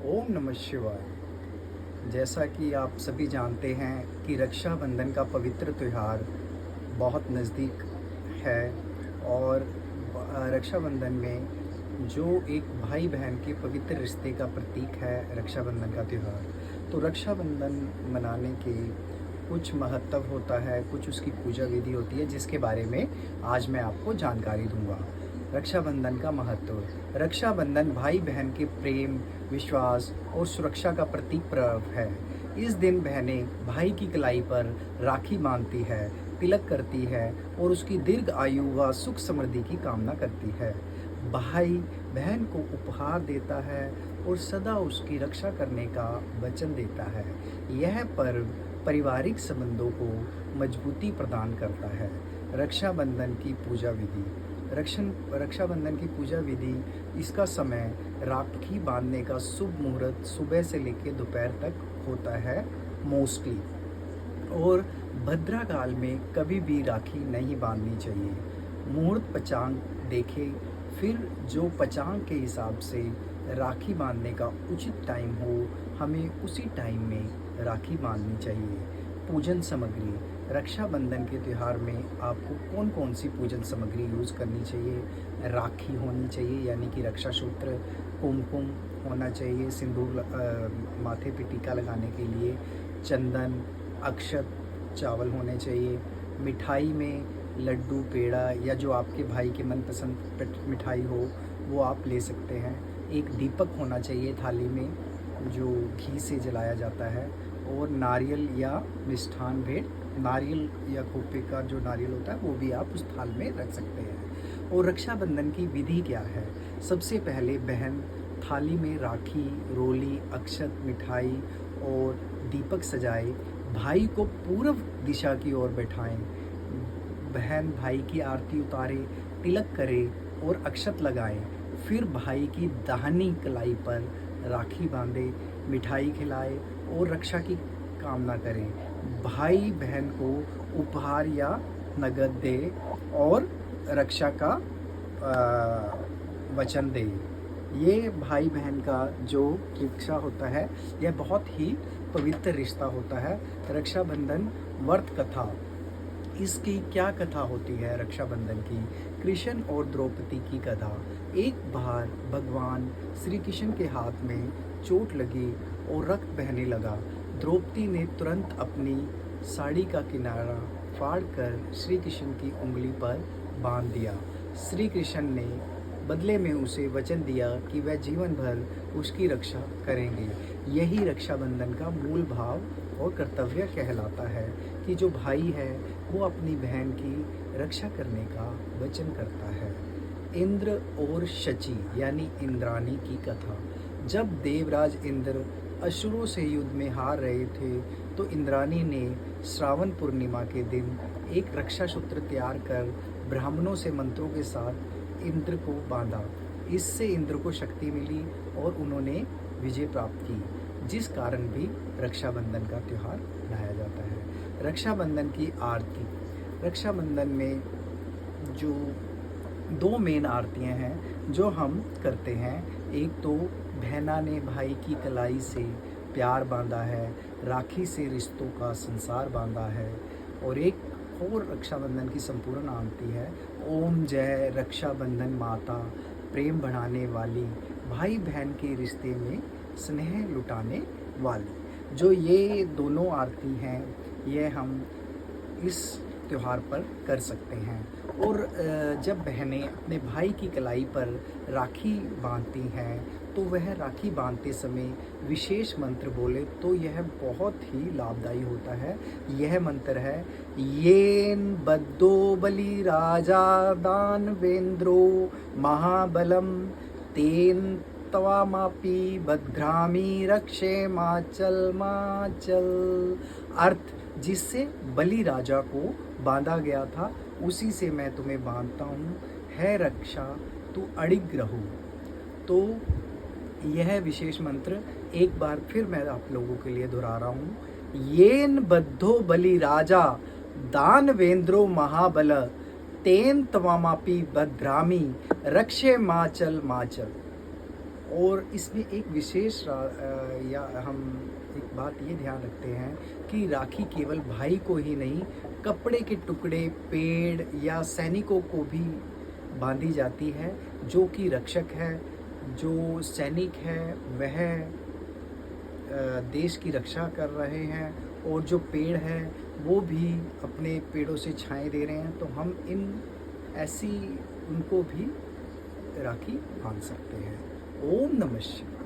ओम नमः शिवाय। जैसा कि आप सभी जानते हैं कि रक्षाबंधन का पवित्र त्यौहार बहुत नज़दीक है और रक्षाबंधन में जो एक भाई बहन के पवित्र रिश्ते का प्रतीक है रक्षाबंधन का त्यौहार। तो रक्षाबंधन मनाने के कुछ महत्व होता है, कुछ उसकी पूजा विधि होती है, जिसके बारे में आज मैं आपको जानकारी दूंगा। रक्षाबंधन का महत्व। रक्षाबंधन भाई बहन के प्रेम, विश्वास और सुरक्षा का प्रतीक पर्व है। इस दिन बहनें भाई की कलाई पर राखी बांधती है, तिलक करती है और उसकी दीर्घ आयु व सुख समृद्धि की कामना करती है। भाई बहन को उपहार देता है और सदा उसकी रक्षा करने का वचन देता है। यह पर्व पारिवारिक संबंधों को मजबूती प्रदान करता है। रक्षाबंधन की पूजा विधि। रक्षाबंधन की पूजा विधि, इसका समय राखी बांधने का शुभ मुहूर्त सुबह से लेकर दोपहर तक होता है मोस्टली, और भद्राकाल में कभी भी राखी नहीं बांधनी चाहिए। मुहूर्त पंचांग देखें, फिर जो पंचांग के हिसाब से राखी बांधने का उचित टाइम हो, हमें उसी टाइम में राखी बांधनी चाहिए। पूजन सामग्री। रक्षाबंधन के त्यौहार में आपको कौन कौन सी पूजन सामग्री यूज़ करनी चाहिए? राखी होनी चाहिए यानी कि रक्षा सूत्र, कुमकुम होना चाहिए, सिंदूर माथे पे टीका लगाने के लिए, चंदन, अक्षत, चावल होने चाहिए। मिठाई में लड्डू, पेड़ा या जो आपके भाई के मनपसंद मिठाई हो वो आप ले सकते हैं। एक दीपक होना चाहिए थाली में जो घी से जलाया जाता है, और नारियल या मिष्ठान भेंट, नारियल या खोपे का जो नारियल होता है वो भी आप उस थाल में रख सकते हैं। और रक्षाबंधन की विधि क्या है? सबसे पहले बहन थाली में राखी, रोली, अक्षत, मिठाई और दीपक सजाए, भाई को पूर्व दिशा की ओर बैठाएं। बहन भाई की आरती उतारे, तिलक करे और अक्षत लगाएं। फिर भाई की दाहिनी कलाई पर राखी बांधे, मिठाई खिलाए और रक्षा की कामना करें। भाई बहन को उपहार या नगद दे और रक्षा का वचन दे। ये भाई बहन का जो रिश्ता होता है यह बहुत ही पवित्र रिश्ता होता है। रक्षाबंधन व्रत कथा। इसकी क्या कथा होती है रक्षाबंधन की? कृष्ण और द्रौपदी की कथा। एक बार भगवान श्री कृष्ण के हाथ में चोट लगी और रक्त बहने लगा। द्रौपदी ने तुरंत अपनी साड़ी का किनारा फाड़कर श्री कृष्ण की उंगली पर बांध दिया। श्री कृष्ण ने बदले में उसे वचन दिया कि वह जीवन भर उसकी रक्षा करेंगे। यही रक्षाबंधन का मूल भाव और कर्तव्य कहलाता है कि जो भाई है वो अपनी बहन की रक्षा करने का वचन करता है। इंद्र और शची यानी इंद्राणी की कथा। जब देवराज इंद्र असुरों से युद्ध में हार रहे थे तो इंद्राणी ने श्रावण पूर्णिमा के दिन एक रक्षा सूत्र तैयार कर ब्राह्मणों से मंत्रों के साथ इंद्र को बांधा। इससे इंद्र को शक्ति मिली और उन्होंने विजय प्राप्त की, जिस कारण भी रक्षाबंधन का त्यौहार मनाया जाता है। रक्षाबंधन की आरती। रक्षाबंधन में जो दो मेन आरतियां हैं जो हम करते हैं, एक तो बहना ने भाई की कलाई से प्यार बांधा है, राखी से रिश्तों का संसार बांधा है, और एक और रक्षाबंधन की संपूर्ण आरती है ओम जय रक्षाबंधन माता, प्रेम बढ़ाने वाली, भाई बहन के रिश्ते में स्नेह लुटाने वाली। जो ये दोनों आरती हैं ये हम इस त्यौहार पर कर सकते हैं। और जब बहनें अपने भाई की कलाई पर राखी बांधती हैं तो वह राखी बांधते समय विशेष मंत्र बोले तो यह बहुत ही लाभदायी होता है। यह मंत्र है येन बद्धो बलि राजा दानवेंद्रो महाबलम तेन तवामापि भद्रामी रक्षे माचल माचल। अर्थ, जिससे बलि राजा को बांधा गया था उसी से मैं तुम्हें बांधता हूँ, है रक्षा तू अडिग रहो। तो यह विशेष मंत्र एक बार फिर मैं आप लोगों के लिए दोहरा रहा हूँ। येन बद्धो बलि राजा दानवेंद्रो महाबल तेन तवामापि भद्रामी रक्षे माचल माचल। और इसमें एक विशेष या हम एक बात ये ध्यान रखते हैं कि राखी केवल भाई को ही नहीं, कपड़े के टुकड़े, पेड़ या सैनिकों को भी बांधी जाती है, जो कि रक्षक है, जो सैनिक है वह देश की रक्षा कर रहे हैं, और जो पेड़ हैं वो भी अपने पेड़ों से छाएँ दे रहे हैं, तो हम इन ऐसी उनको भी राखी बांध सकते हैं। ओम नमः शिवाय।